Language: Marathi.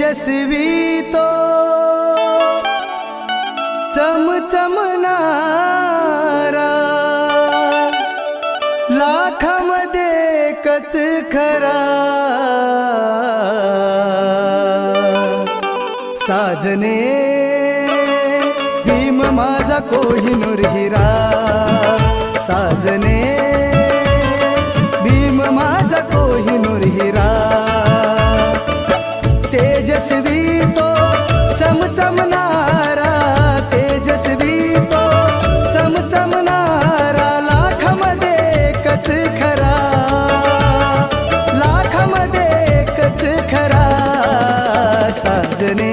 तेजस्वी तो चमचमणारा, लाखामध्ये एकच खरा, साजने भीम माझा कोहिनूर हिरा, साजने भीम माझा कोहिनूर हिरा. तेजस्वी तो चमचमणारा, तेजस्वी तो चमचमणारा, लाखामध्ये एकच खरा, लाखामध्ये एकच खरा, साजने